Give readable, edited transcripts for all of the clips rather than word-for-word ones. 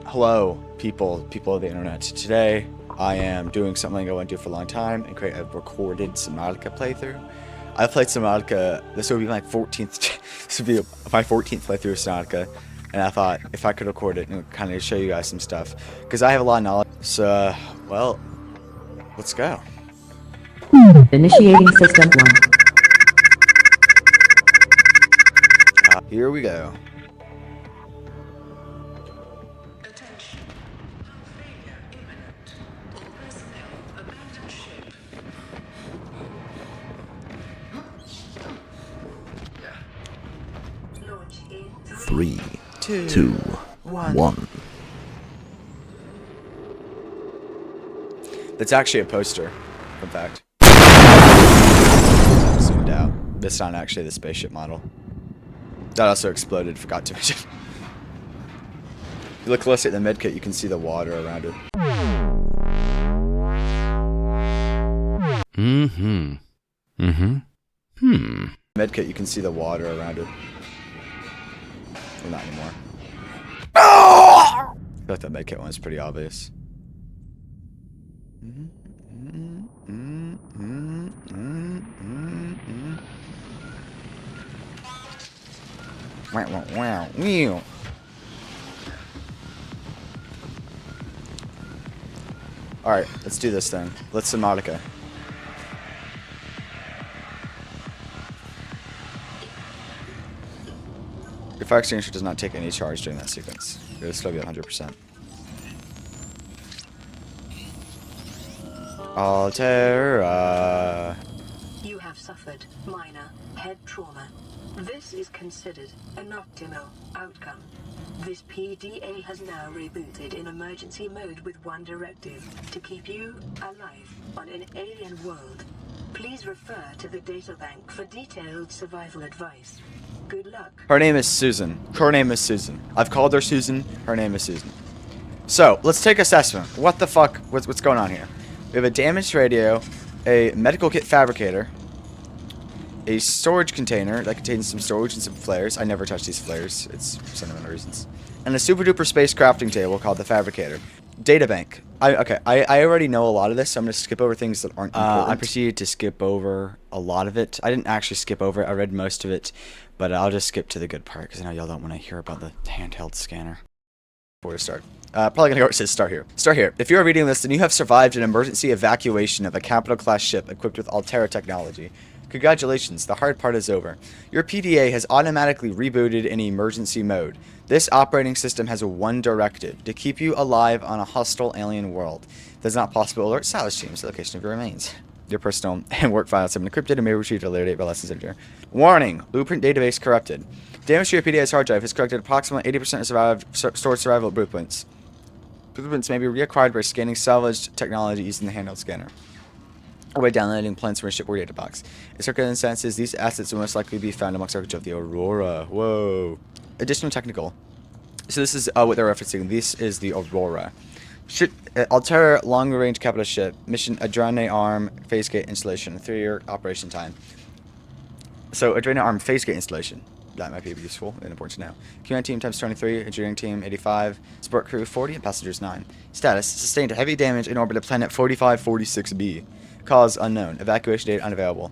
Hello, people of the internet. Today, I am doing something I want to do for a long time and create a recorded Subnautica playthrough. I've played Subnautica. This will be my 14th. This will be my 14th playthrough of Subnautica, and I thought if I could record it and kind of show you guys some stuff, because I have a lot of knowledge. So, well, let's go. Initiating system 1. Here we go. Attention. Hull failure imminent. All personnel abandon ship. Launch in 3, 2, 2, 1. 1. That's actually a poster, in fact. Zoomed out. That's not actually the spaceship model. That also exploded, forgot to mention. If you look closely at the medkit, you can see the water around it. Medkit, you can see the water around it. Well, not anymore. I feel like that medkit one is pretty obvious. Wow. Alright, let's do this thing. Let's Subnautica. Your fire extinguisher does not take any charge during that sequence. It'll still be 100%. Altera. You have suffered minor head trauma. This is considered an optimal outcome. This PDA has now rebooted in emergency mode with one directive: to keep you alive on an alien world. Please refer to the databank for detailed survival advice. Good luck. Her name is Susan. Her name is Susan. I've called her Susan. Her name is Susan. So, let's take assessment. What the fuck? What's going on here? We have a damaged radio, a medical kit fabricator, a storage container that contains some storage and some flares. I never touch these flares. It's for sentimental reasons. And a super duper space crafting table called the fabricator. Databank. I already know a lot of this, so I'm going to skip over things that aren't important. I proceeded to skip over a lot of it. I didn't actually skip over it. I read most of it, but I'll just skip to the good part because I know y'all don't want to hear about the handheld scanner. Before we start. Probably gonna go. It says start here. Start here. If you are reading this, then you have survived an emergency evacuation of a capital class ship equipped with Altera technology. Congratulations, the hard part is over. Your PDA has automatically rebooted in emergency mode. This operating system has one directive: to keep you alive on a hostile alien world. If it is not possible, alert salvage teams the location of your remains. Your personal and work files have been encrypted and may be retrieved at a later date by license editor. Warning: Blueprint database corrupted. Damage to your PDA's hard drive has corrected approximately 80% of stored survival blueprints. Blueprints may be reacquired by scanning salvaged technology using the handheld scanner, or by downloading plans from a shipboard data box. In circumstances, these assets will most likely be found amongst wreckage of the Aurora. Whoa. Additional technical. So this is what they're referencing. This is the Aurora. Altera long-range capital ship. Mission Adrene Arm phase gate installation. 3-year operation time. So Adrene Arm phase gate installation. That might be useful and important to know. Command team times 23, engineering team 85, support crew 40, and passengers 9. Status: sustained heavy damage in orbit of planet 4546b. Cause unknown. Evacuation date unavailable.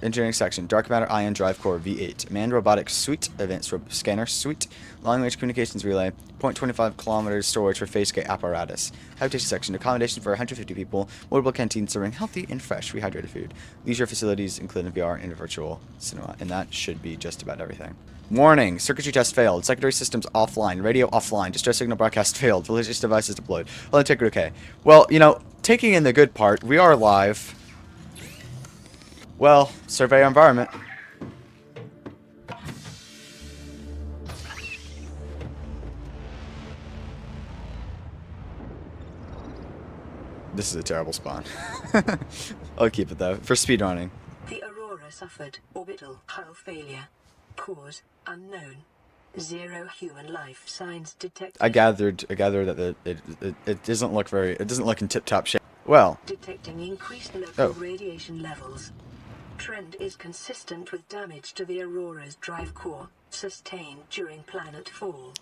Engineering section: dark matter ion drive core V8. Manned robotics suite. Advanced scanner suite. Long range communications relay. 0.25 kilometers storage for facegate apparatus. Habitation section: accommodation for 150 people. Multiple canteens serving healthy and fresh rehydrated food. Leisure facilities including VR and virtual cinema. And that should be just about everything. Warning: circuitry test failed. Secondary systems offline. Radio offline. Distress signal broadcast failed. Religious devices deployed. All integrity okay. Well, you know, taking in the good part, we are live. Well, survey our environment. This is a terrible spawn. I'll keep it though, for speedrunning. The Aurora suffered orbital hull failure. Cause unknown. 0 human life signs detected. I gathered that it doesn't look in tip-top shape. Well, Detecting increased local radiation levels. Trend is consistent with damage to the Aurora's drive core, sustained during planet fall.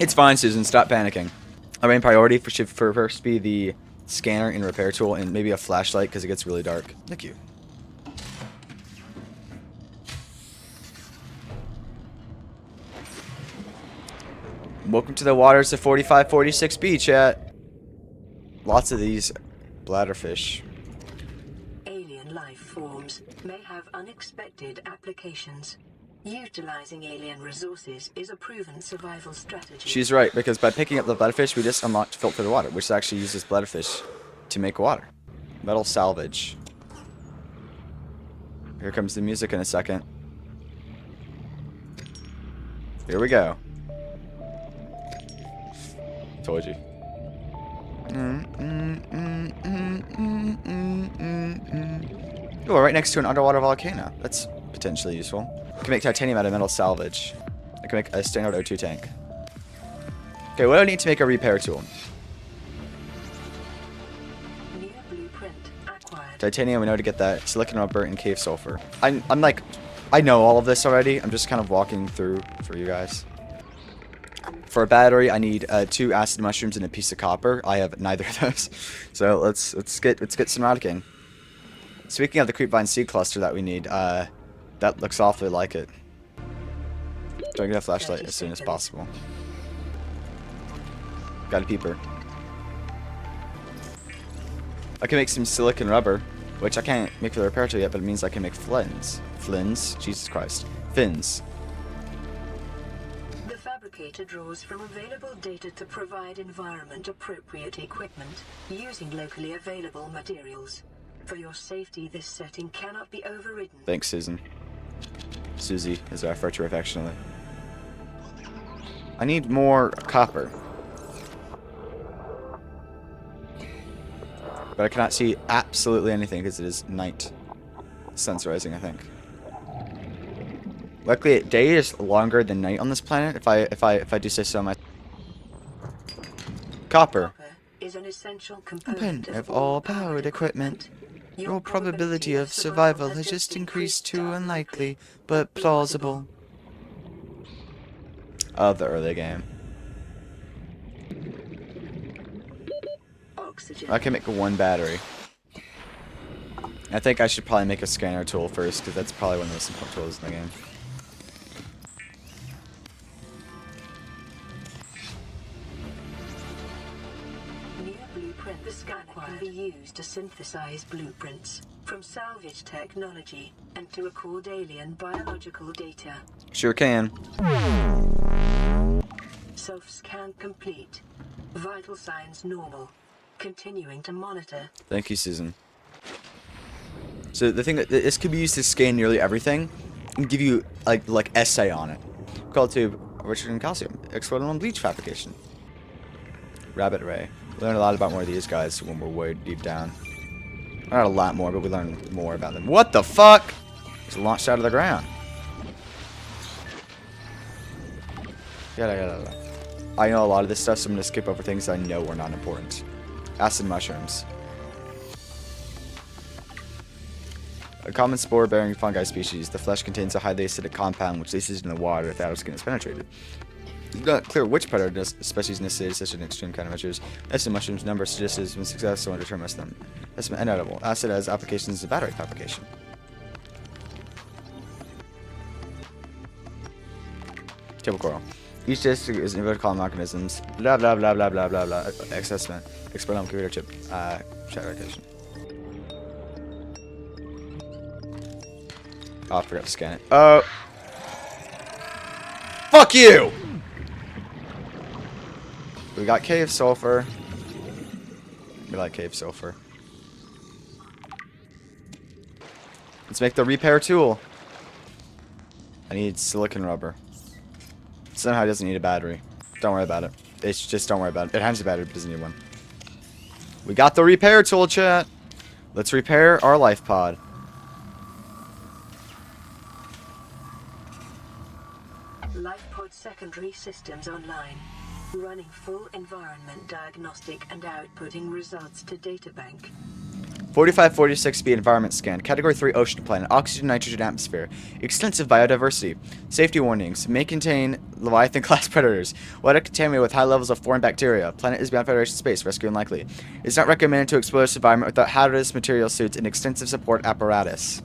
It's fine, Susan. Stop panicking. Our main priority should first be the scanner and repair tool and maybe a flashlight because it gets really dark. Thank you. Welcome to the waters of 4546B, chat. Lots of these bladderfish. Alien life forms may have unexpected applications. Utilizing alien resources is a proven survival strategy. She's right, because by picking up the bladderfish, we just unlocked filtered water, which actually uses bladderfish to make water. Metal salvage. Here comes the music in a second. Here we go. Told you. Oh, we're right next to an underwater volcano. That's potentially useful. I can make titanium out of metal salvage. I can make a standard O2 tank. Okay, what do I need to make a repair tool? New blueprint acquired. Titanium, we know to get that. Silicon rubber and cave sulfur. I'm like, I know all of this already. I'm just kind of walking through for you guys. For a battery, I need 2 acid mushrooms and a piece of copper. I have neither of those. So let's get Subnautica. Speaking of the creepvine seed cluster that we need, that looks awfully like it. Try to get a flashlight as soon as possible. Got a peeper. I can make some silicon rubber, which I can't make for the repair tool yet, but it means I can make flins. Flins? Jesus Christ. Fins. The fabricator draws from available data to provide environment-appropriate equipment using locally available materials. For your safety, this setting cannot be overridden. Thanks, Susan. Susie, as I refer to her affectionately. I need more copper. But I cannot see absolutely anything because it is night. Sun's rising, I think. Luckily, day is longer than night on this planet. If I do say so myself. Copper Is an essential component of all powered equipment. Your probability of survival has just increased to unlikely, but plausible. Of the early game. Oxygen. I can make 1 battery. I think I should probably make a scanner tool first, because that's probably one of the most important tools in the game. New blueprint. The scanner can be used to synthesize blueprints from salvage technology and to record alien biological data. Sure can. Self-scan complete. Vital signs normal. Continuing to monitor. Thank you, Susan. So the thing that this could be used to scan nearly everything and give you like essay on it. Called tube, Richard and calcium, exploding on bleach fabrication. Rabbit ray. We learn a lot about more of these guys when we're way deep down. Not a lot more, but we learn more about them. What the fuck? It's launched out of the ground. Yada. I know a lot of this stuff, so I'm gonna skip over things I know are not important. Acid mushrooms. A common spore-bearing fungi species. The flesh contains a highly acidic compound which leaches in the water if the outer skin is penetrated. It's not clear which predator species necessitated such an extreme countermeasures. Acid mushrooms number suggests has been successful in determining them. That's inedible. Acid has applications in battery fabrication. Table coral. Each district is inverted column mechanisms. Blah blah blah blah blah blah blah. Assessment. Experimental computer chip. Chat rotation. Oh, I forgot to scan it. Oh. Fuck you! We got cave sulfur. We like cave sulfur. Let's make the repair tool. I need silicon rubber. Somehow it doesn't need a battery. Don't worry about it. It's just don't worry about it. It has a battery, but doesn't need one. We got the repair tool, chat. Let's repair our life pod. Life pod secondary systems online. Running full environment diagnostic and outputting results to databank. 4546B environment scan. Category 3 ocean planet. Oxygen, nitrogen atmosphere. Extensive biodiversity. Safety warnings. May contain Leviathan class predators. Water contaminated with high levels of foreign bacteria. Planet is beyond Federation space. Rescue unlikely. It's not recommended to explore this environment without hazardous material suits and extensive support apparatus.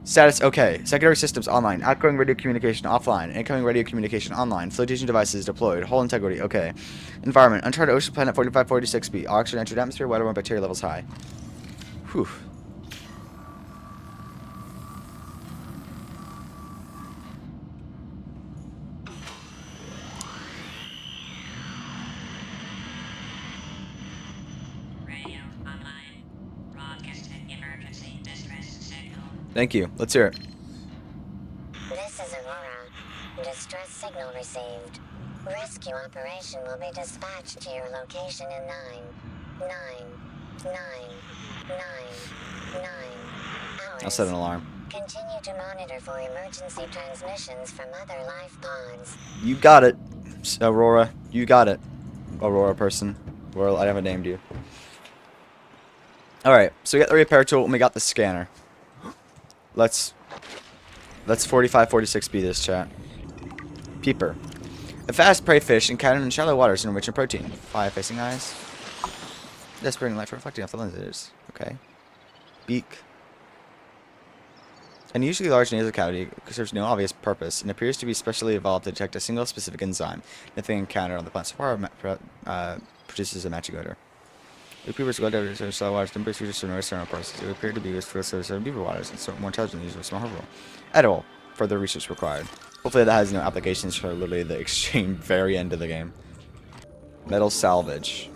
Status okay. Secondary systems online. Outgoing radio communication offline. Incoming radio communication online. Flotation devices deployed. Hull integrity okay. Environment. Uncharted ocean planet 4546B. Oxygen, nitrogen atmosphere. Waterborne bacteria levels high. Whew. Radio online. Broadcasting emergency distress signal. Thank you. Let's hear it. This is Aurora. Distress signal received. Rescue operation will be dispatched to your location in 9 hours. I'll set an alarm. Continue to monitor for emergency transmissions from other life pods. You got it, Aurora. You got it, Aurora person. Well, I haven't named you. Alright, so we got the repair tool and we got the scanner. Let's 4546B this chat. Peeper. A fast prey fish encountered in shallow waters and rich in protein. 5 facing eyes. Desperate light reflecting off the lenses. Okay. Beak. Unusually large nasal cavity serves no obvious purpose and appears to be specially evolved to detect a single specific enzyme. Nothing encountered on the planet so far produces a matching odor. The peepers glowed over the shallow waters, tempers features some external processes. It appeared to be used for the deeper waters and so more intelligent than usual small herbivore. Edible. Further research required. Hopefully that has no applications for literally the extreme very end of the game. Metal salvage.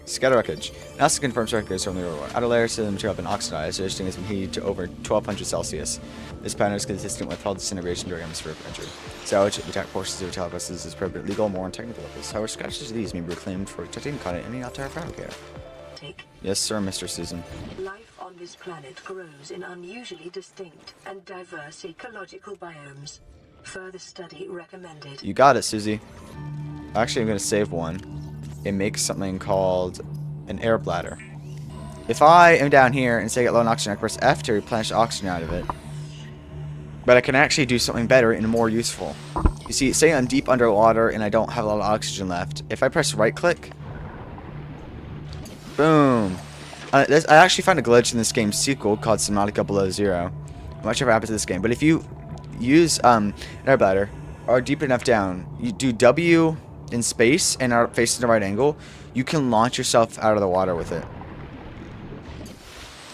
Scatter wreckage. NASA confirms wreckage from the outer layers of the material have been oxidized, resisting has been heated to over 1200 Celsius. This pattern is consistent with hull disintegration during atmospheric entry. Salvage of attack portions of metallic vessels is appropriate legal, moral, and technical levels. However, scratches of these may be reclaimed for protecting content in any entire fabricator. Yes, sir, Mr. Susan. Life on this planet grows in unusually distinct and diverse ecological biomes. Further study recommended. You got it, Susie. Actually, I'm going to save one. It makes something called an air bladder. If I am down here and say get low on oxygen, I press F to replenish oxygen out of it. But I can actually do something better and more useful. You see, say I'm deep underwater and I don't have a lot of oxygen left. If I press right click, boom. I actually found a glitch in this game's sequel called Subnautica Below Zero. I'm not sure what happens to this game, but if you use an air bladder or deep enough down, you do W in space and are facing the right angle, you can launch yourself out of the water with it.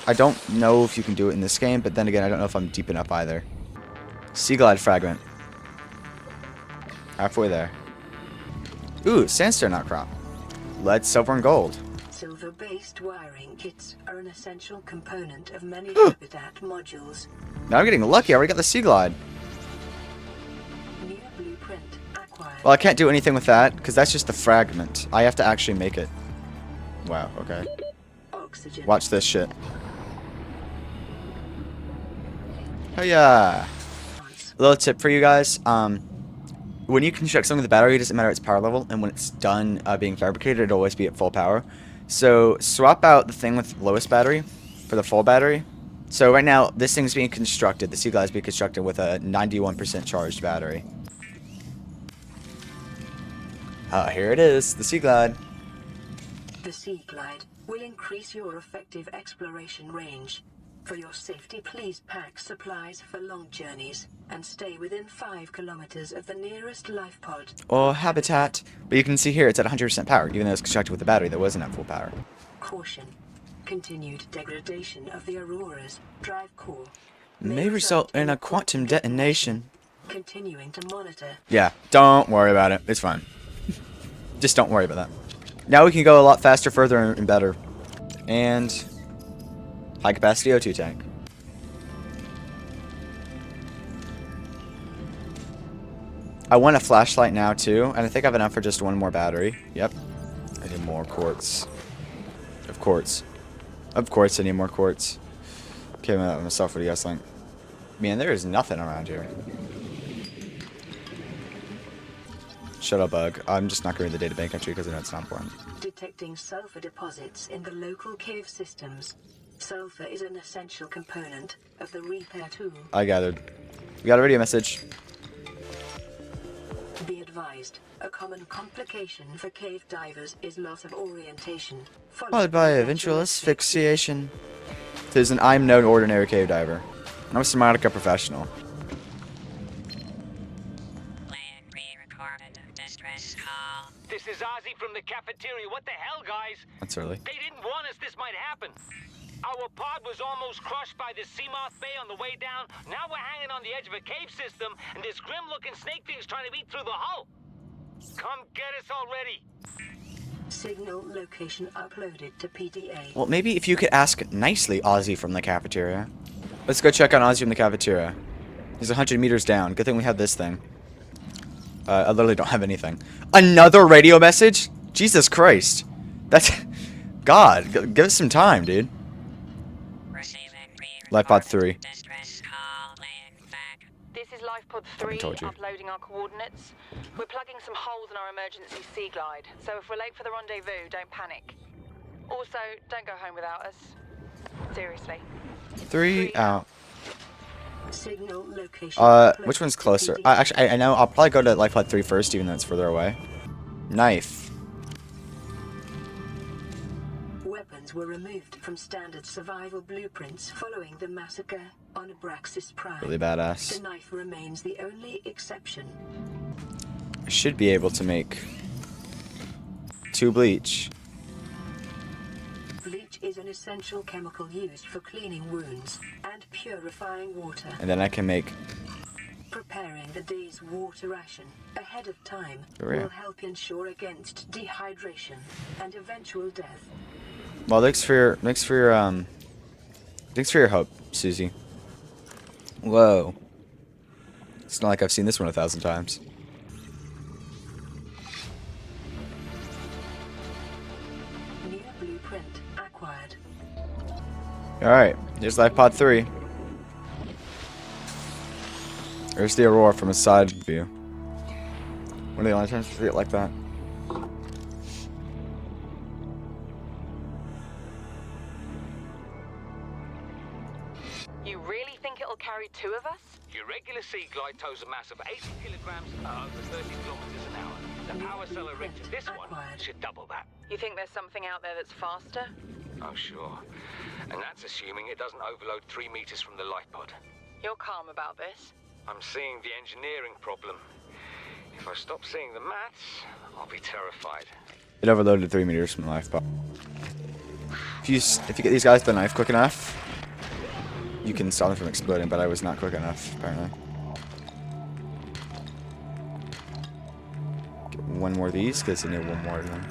I don't know if you can do it in this game, but then again, I don't know if I'm deep enough either. Sea glide fragment. Halfway there. Ooh, sandstone outcrop. Lead, silver, and gold. Silver-based wiring kits are an essential component of many habitat modules. Now I'm getting lucky. I already got the sea glide. New blueprint acquired. Well, I can't do anything with that because that's just the fragment. I have to actually make it. Wow. Okay. Oxygen. Watch this shit. Oh yeah. A little tip for you guys. When you construct something with a battery, it doesn't matter its power level, and when it's done being fabricated, it'll always be at full power. So swap out the thing with lowest battery for the full battery. So right now, this thing's being constructed, the Sea Glide is being constructed with a 91% charged battery. Here it is, the Sea Glide. The Sea Glide will increase your effective exploration range. For your safety, please pack supplies for long journeys and stay within 5 kilometers of the nearest life pod. Or habitat. But you can see here it's at 100% power, even though it's constructed with a battery that wasn't at full power. Caution. Continued degradation of the Aurora's drive core May result in a quantum detonation. Continuing to monitor. Yeah, don't worry about it. It's fine. Just don't worry about that. Now we can go a lot faster, further, and better. And high capacity O2 tank. I want a flashlight now too, and I think I have enough for just one more battery. Yep. I need more quartz. Of course. Of course I need more quartz. Okay, myself, what do you guys think? Man, there is nothing around here. Shuttlebug. I'm just not going to read the databank entry because I know it's not important. Detecting sulfur deposits in the local cave systems. Sulfur is an essential component of the repair tool. I gathered. We got a radio message. Be advised, a common complication for cave divers is loss of orientation, Followed by eventual asphyxiation. Susan, I'm no ordinary cave diver. I'm a Subnautica professional. Plan pre-recorded distress call. This is Ozzy from the cafeteria. What the hell, guys? That's early. They didn't warn us this might happen. Our pod was almost crushed by the Seamoth Bay on the way down. Now we're hanging on the edge of a cave system, and this grim-looking snake thing's trying to eat through the hull. Come get us already. Signal location uploaded to PDA. Well, maybe if you could ask nicely, Ozzy from the cafeteria. Let's go check on Ozzy from the cafeteria. He's 100 meters down. Good thing we have this thing. I literally don't have anything. Another radio message? Jesus Christ. That's... God, give us some time, dude. Receiving Lifepod pre-recorded 3. distress call. Laying back. This is Lifepod Fucking 3, told you. uploading our coordinates. We're plugging some holes in our emergency sea glide, so if we're late for the rendezvous, don't panic. Also, don't go home without us. Seriously. 3 out. Signal location Which uploaded one's to closer? PDA. Actually, I know. I'll probably go to Lifepod 3 first, even though it's further away. Knife. Weapons were removed from standard survival blueprints following the massacre on Abraxas Prime. Really badass. The knife remains the only exception. I should be able to make 2 bleach. Bleach is an essential chemical used for cleaning wounds and purifying water. And then I can make... Preparing the day's water ration ahead of time Oh, yeah. will help ensure against dehydration and eventual death. Well, thanks for your hope, Susie. Whoa. It's not like I've seen this one 1,000 times. New blueprint acquired. Alright, here's Lifepod 3. There's the Aurora from a side view. One of the only times I see it like that. You really think it'll carry 2 of us? Your regular sea glide tows a mass of 80 kilograms at over 30 kilometers an hour. The power cell rig to this one should double that. You think there's something out there that's faster? Oh, sure. And that's assuming it doesn't overload 3 meters from the life pod. You're calm about this. I'm seeing the engineering problem. If I stop seeing the maths, I'll be terrified. It overloaded 3 meters from the Lifepod. If you get these guys the knife quick enough, you can stop them from exploding, but I was not quick enough, apparently. Get one more of these, because I need one more of them.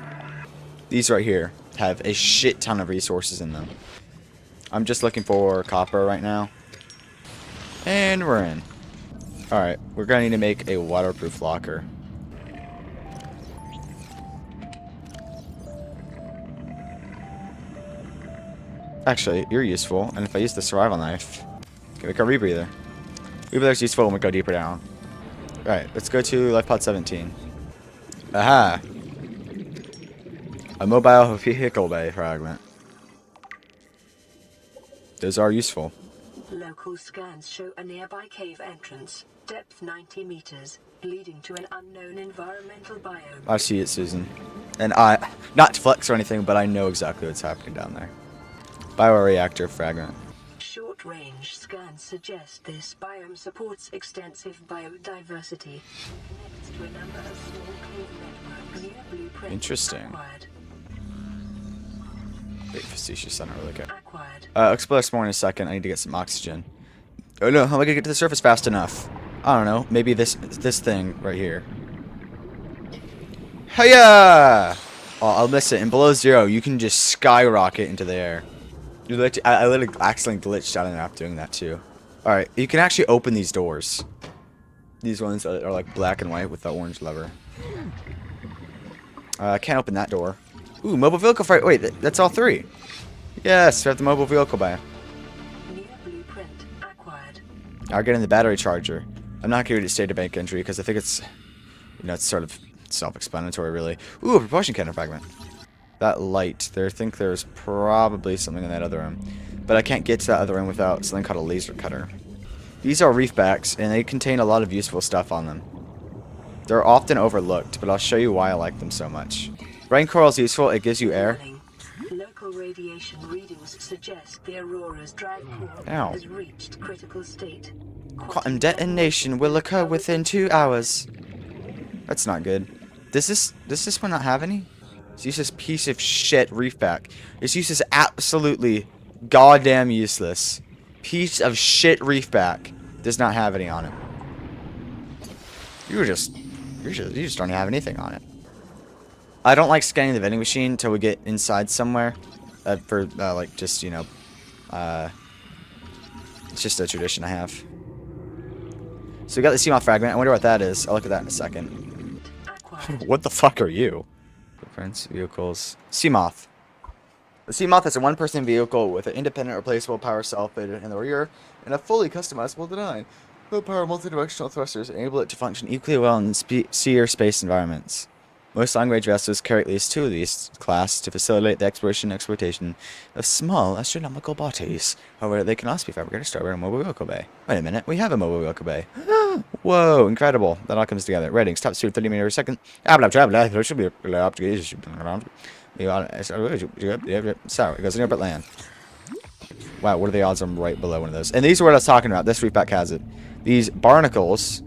These right here have a shit ton of resources in them. I'm just looking for copper right now. And we're in. Alright, we're going to need to make a waterproof locker. Actually, you're useful, and if I use the survival knife, I can make a rebreather. Rebreather's useful when we go deeper down. Alright, let's go to Lifepod 17. Aha! A mobile vehicle bay fragment. Those are useful. Local scans show a nearby cave entrance, depth 90 meters, leading to an unknown environmental biome. I see it, Susan. And not to flex or anything, but I know exactly what's happening down there. Bioreactor fragment. Short-range scans suggest this biome supports extensive biodiversity, connects to a number of small cave networks. New blueprint Interesting. acquired. Big facetious, I don't really care. Acquired. Explore this more in a second. I need to get some oxygen. Oh no, how am I gonna get to the surface fast enough? I don't know. Maybe this thing right here. Hiya! Oh, I'll miss it. And below 0, you can just skyrocket into the air. I literally accidentally glitched out of the map doing that too. Alright, you can actually open these doors. These ones are like black and white with the orange lever. I can't open that door. Ooh, mobile vehicle fight. Wait, that's all 3. Yes, we have the mobile vehicle by. New blueprint acquired. I'll get in the battery charger. I'm not going to do state of bank entry because I think it's, it's sort of self-explanatory, really. Ooh, a propulsion cannon fragment. That light. I think there's probably something in that other room. But I can't get to that other room without something called a laser cutter. These are reefbacks, and they contain a lot of useful stuff on them. They're often overlooked, but I'll show you why I like them so much. Brain coral is useful. It gives you air. Warning. Local radiation readings suggest the Aurora's drive core Ow. has reached critical state. Quantum detonation will occur within 2 hours. That's not good. Does this one not have any? It's useless piece of shit reefback. This useless absolutely goddamn useless piece of shit reefback does not have any on it. You just don't have anything on it. I don't like scanning the vending machine until we get inside somewhere. Like just, you know, it's just a tradition I have. So we got the Seamoth fragment. I wonder what that is. I'll look at that in a second. What the fuck are you? Footprints, vehicles. Seamoth. The Seamoth is a one-person vehicle with an independent replaceable power cell fitted in the rear and a fully customizable design. Low-power multi-directional thrusters enable it to function equally well in sea or space environments. Most long-range vessels carry at least 2 of these class to facilitate the exploration and exploitation of small astronomical bodies. However, they can also be fabricated stored in a mobile vehicle bay. Wait a minute, we have a mobile vehicle bay. Whoa, incredible. That all comes together. Ratings, top speed 30 meters per second. So, it goes in but land. Wow, what are the odds I'm right below one of those? And these are what I was talking about. This reefback has it. These barnacles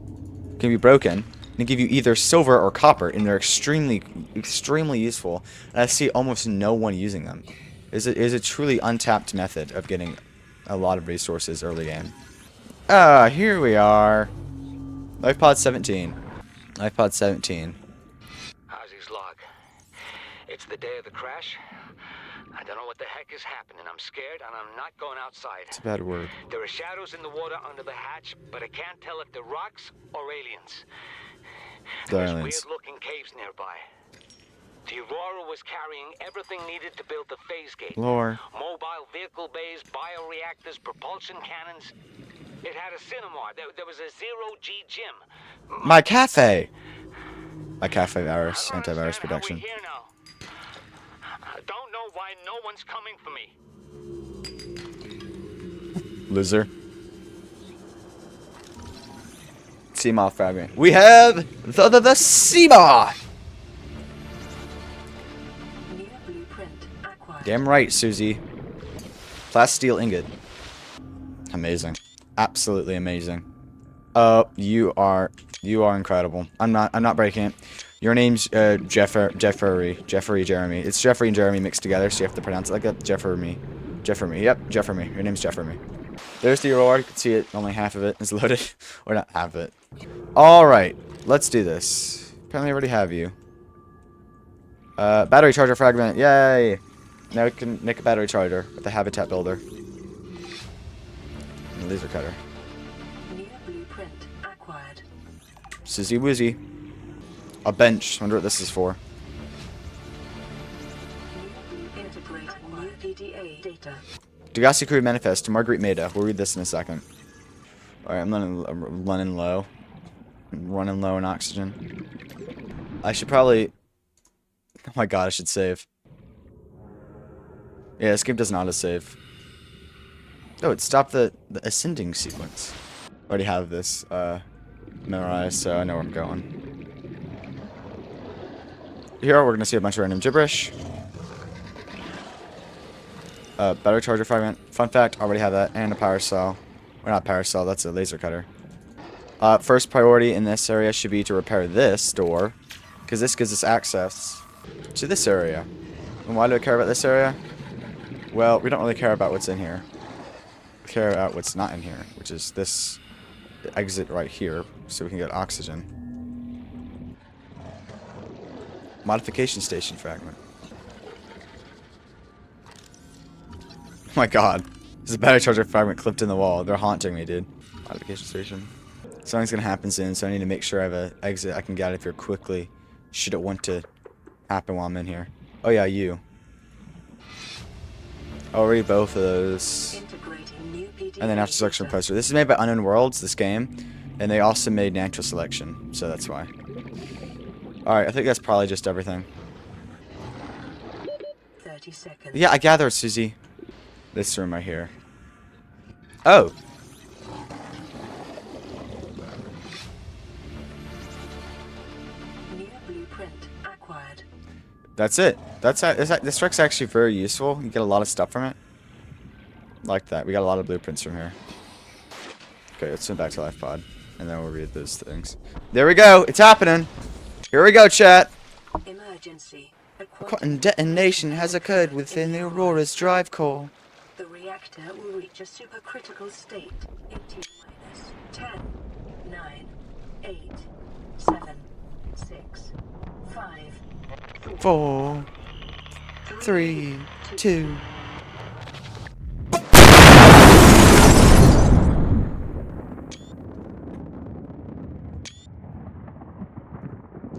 can be broken and give you either silver or copper, and they're extremely useful. And I see almost no one using them. It is a truly untapped method of getting a lot of resources early game. Here we are. LifePod 17. LifePod 17. How's his log? It's the day of the crash. I don't know what the heck is happening. I'm scared and I'm not going outside. It's a bad word. There are shadows in the water under the hatch, but I can't tell if they're rocks or aliens. There's weird-looking caves nearby. The Aurora was carrying everything needed to build the phase gate. Lore. Mobile vehicle bays, bioreactors, propulsion cannons. It had a cinema. There was a zero-G gym. My cafe. My cafe virus, antivirus protection. Here now. I don't know why no one's coming for me. Loser. Seamoth fragment. We have the Seamoth. New blueprint acquired. Damn right, Susie. Plasteel ingot. Amazing. Absolutely amazing. You are incredible. I'm not breaking it. Your name's Jeffrey Jeremy. It's Jeffrey and Jeremy mixed together, so you have to pronounce it like that. Jeffrey. Yep, Jeffrey. Your name's Jeffrey. There's the Aurora. You can see it. Only half of it is loaded. Or not half of it. Alright. Let's do this. Apparently I already have you. Battery charger fragment. Yay! Now we can make a battery charger with a habitat builder. And a laser cutter. New blueprint acquired. Suzy Woozy. A bench. Wonder what this is for. Integrate new PDA data. Degassi Crew Manifest to Marguerite Maida. We'll read this in a second. Alright, I'm running low. I'm running low on oxygen. I should probably... Oh my god, I should save. Yeah, this game doesn't auto-save. Oh, it stopped the ascending sequence. I already have this memorized, so I know where I'm going. Here, we're going to see a bunch of random gibberish. Battery charger fragment. Fun fact, already have that. And a power cell. Or not power cell, that's a laser cutter. First priority in this area should be to repair this door. Because this gives us access to this area. And why do I care about this area? Well, we don't really care about what's in here. We care about what's not in here. Which is this exit right here. So we can get oxygen. Modification station fragment. Oh my god. There's a battery charger fragment clipped in the wall. They're haunting me, dude. Modification station. Something's gonna happen soon, so I need to make sure I have an exit I can get out of here quickly. Should it want to happen while I'm in here. Oh yeah, you. I'll read both of those. And then after selection requester. This is made by Unknown Worlds, this game. And they also made natural selection, so that's why. Alright, I think that's probably just everything. 30 seconds. Yeah, I gather, Susie. This room right here. Oh. New blueprint acquired. That's it. This truck's actually very useful. You get a lot of stuff from it. Like that. We got a lot of blueprints from here. Okay, let's send back to Life Pod. And then we'll read those things. There we go. It's happening. Here we go, chat. Emergency. A quantum detonation has occurred within the Aurora's drive core. The reactor will reach a supercritical state in T-minus 10, 9, 8, 7, 6, 5, 4, 3, 2.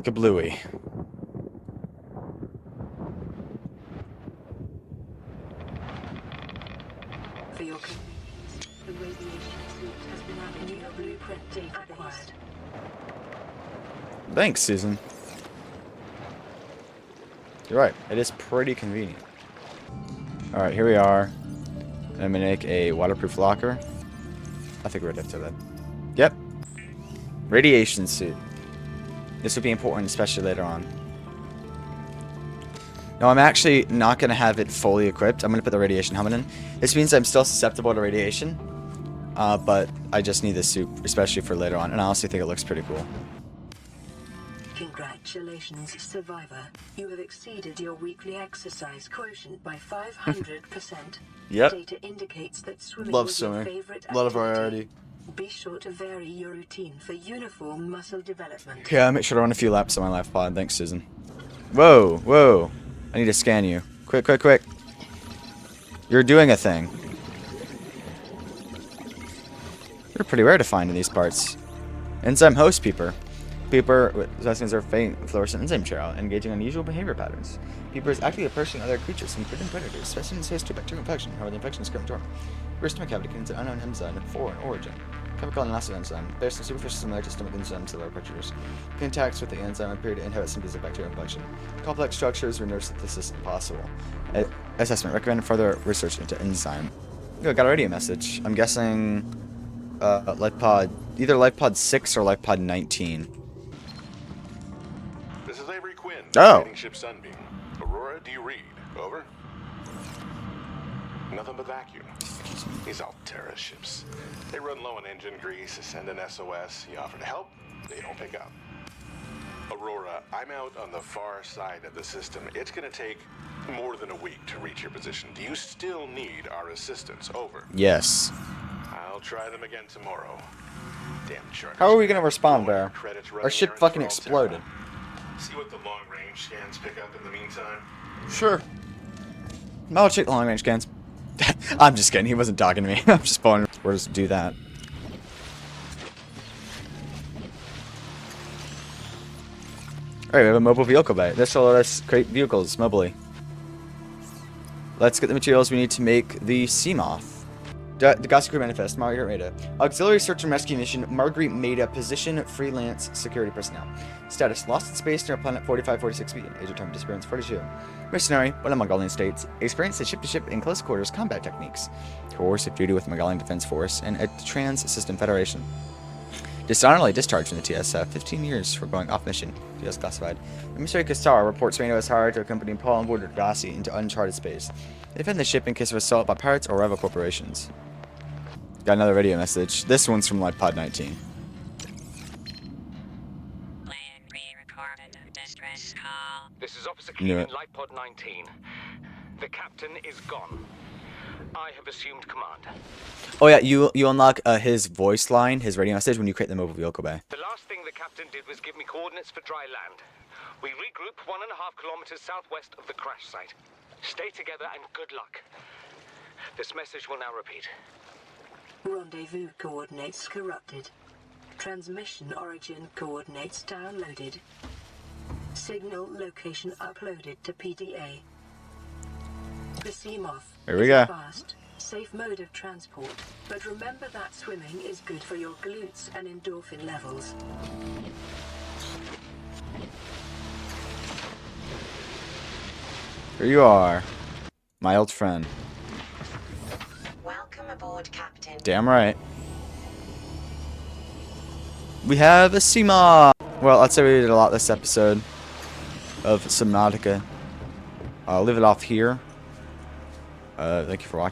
Kablooey. For your convenience, the radiation suit has been added to your blueprint database. Thanks, Susan. You're right. It is pretty convenient. Alright, here we are. I'm going to make a waterproof locker. I think we're ready to that. Yep. Radiation suit. This would be important, especially later on. No, I'm actually not going to have it fully equipped. I'm going to put the radiation helmet in. This means I'm still susceptible to radiation. But I just need this suit, especially for later on. And I honestly think it looks pretty cool. Congratulations, survivor. You have exceeded your weekly exercise quotient by 500%. Yep. Data indicates that swimming Love was swimming. your favorite A lot of activity. variety. Be sure to vary your routine for uniform muscle development. Yeah, make sure to run a few laps on my Life Pod. Thanks, Susan. Whoa, whoa. I need to scan you. Quick, quick, quick. You're doing a thing. You're pretty rare to find in these parts. Enzyme host peeper. Peeper possesses their faint fluorescent enzyme trail, engaging unusual behavior patterns. Peeper is actively approaching other creatures, including predators. Specimens history bacterial infection. However, the infection is current term. First stomach cavity contains an unknown enzyme of foreign origin. Chemical and acid enzyme. Bears some superficial similarity to stomach enzymes to lower predators. Contacts with the enzyme appear to inhibit symptoms of bacterial infection. Complex structures render synthesis impossible. Assessment. Recommend further research into enzyme. Oh, got a radio message. I'm guessing Life Pod, either Life Pod 6 or Life Pod 19. This is Avery Quinn, Oh. ship Sunbeam. Aurora, do you read? Over? Nothing but vacuum. These Altera ships. They run low on engine grease, send an SOS. You offer to help, they don't pick up. Aurora, I'm out on the far side of the system. It's gonna take more than a week to reach your position. Do you still need our assistance? Over. Yes. I'll try them again tomorrow. Damn charters. How are we gonna respond, Bear? Credits Our running ship errands fucking for exploded. Altera. See what the long-range scans pick up in the meantime. Sure. I'll check the long range scans. I'm just kidding. He wasn't talking to me. I'm just pulling. We'll just do that. Alright, we have a mobile vehicle bay. This will let us create vehicles mobily. Let's get the materials we need to make the Seamoth. The Gossip Crew Manifest, Margaret Maida. Auxiliary Search and Rescue Mission, Margaret Maida, position, freelance, security personnel. Status, lost in space near planet 4546b, age of time disappearance 42. Mercenary, one of Mongolian states, experienced ship-to-ship in close quarters combat techniques. Coercive duty with Mongolian Defense Force and a Trans-System Federation. Dishonorably discharged from the TSF, 15 years for going off mission. TS classified. Emissary Kastar reports Reno is hired to accompany Paul and board Gassi into uncharted space. Defend the ship in case of assault by pirates or rival corporations. Got another radio message. This one's from like Pod 19. Plan re-recorded distress call. This is Officer Knew Keen it. in Light Pod 19. The captain is gone. I have assumed command. Oh yeah, you unlock his voice line, his radio message, when you create the mobile vehicle bay. The last thing the captain did was give me coordinates for dry land. We regroup 1.5 kilometers southwest of the crash site. Stay together and good luck. This message will now repeat. Rendezvous coordinates corrupted. Transmission origin coordinates downloaded. Signal location uploaded to PDA. The Seamoth Here we is go. a fast, safe mode of transport, but remember that swimming is good for your glutes and endorphin levels. Here you are. My old friend. Welcome aboard, Captain. Damn right. We have a Seamoth! Well, I'd say we did a lot this episode of Subnautica. I'll leave it off here. Thank you for watching.